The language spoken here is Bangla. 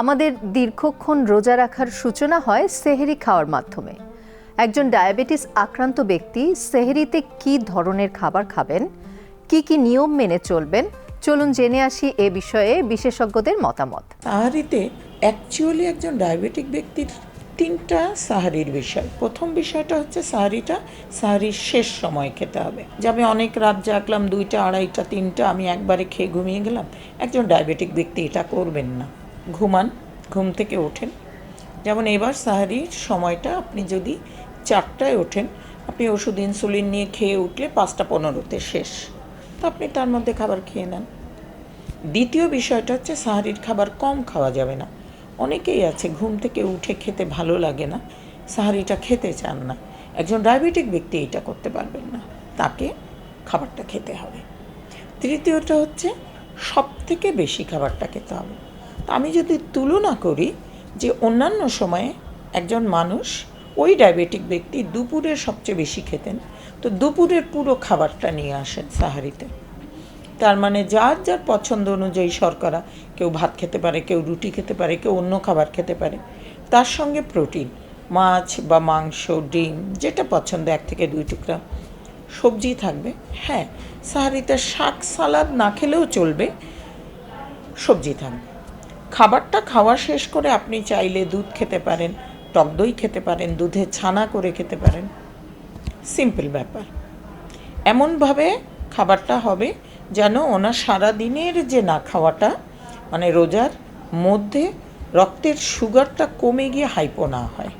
আমাদের দীর্ঘক্ষণ রোজা রাখার সূচনা হয় সেহরি খাওয়ার মাধ্যমে। একজন ডায়াবেটিস আক্রান্ত ব্যক্তি সেহরিতে কী ধরনের খাবার খাবেন, কি নিয়ম মেনে চলবেন, চলুন জেনে আসি এ বিষয়ে বিশেষজ্ঞদের মতামত। সাহারিতে অ্যাকচুয়ালি একজন ডায়াবেটিক ব্যক্তির তিনটা সাহারির বিষয়। প্রথম বিষয়টা হচ্ছে সাহারির শেষ সময় খেতে হবে। যে আমি অনেক রাত জাগলাম, 2টা, 2:30, 3টা, আমি একবারে খেয়ে ঘুমিয়ে গেলাম, একজন ডায়াবেটিক ব্যক্তি এটা করবেন না। ঘুমান, ঘুম থেকে ওঠেন। যেমন এবার সাহারির সময়টা আপনি যদি 4টায় ওঠেন, আপনি ওষুধ ইনসুলিন নিয়ে খেয়ে উঠলে 5টা 15তে শেষ, তো আপনি তার মধ্যে খাবার খেয়ে নেন। দ্বিতীয় বিষয়টা হচ্ছে সাহারির খাবার কম খাওয়া যাবে না। অনেকেই আছে ঘুম থেকে উঠে খেতে ভালো লাগে না, সাহারিটা খেতে চান না। একজন ডায়াবেটিক ব্যক্তি এটা করতে পারবেন না, তাকে খাবারটা খেতে হবে। তৃতীয়টা হচ্ছে সবথেকে বেশি খাবারটা খেতে হবে। তা আমি যদি তুলনা করি যে অন্যান্য সময়ে একজন মানুষ, ওই ডায়াবেটিক ব্যক্তি দুপুরে সবচেয়ে বেশি খেতেন, তো দুপুরের পুরো খাবারটা নিয়ে আসেন সাহারিতে। তার মানে যার যার পছন্দ অনুযায়ী শর্করা, কেউ ভাত খেতে পারে, কেউ রুটি খেতে পারে, কেউ অন্য খাবার খেতে পারে, তার সঙ্গে প্রোটিন, মাছ বা মাংস, ডিম, যেটা পছন্দ 1 থেকে 2 টুকরা, সবজি থাকবে। হ্যাঁ, সাহারিতে শাক সালাদ না খেলেও চলবে, সবজি থাকবে। খাবারটা খাওয়া শেষ করে আপনি চাইলে দুধ খেতে পারেন, টক দই খেতে পারেন, দুধে ছানা করে খেতে পারেন। সিম্পল ব্যাপার। এমনভাবে খাবারটা হবে যেন ওনার সারাদিনের যে না খাওয়াটা, মানে রোজার মধ্যে রক্তের সুগারটা কমে গিয়ে হাইপো না হয়।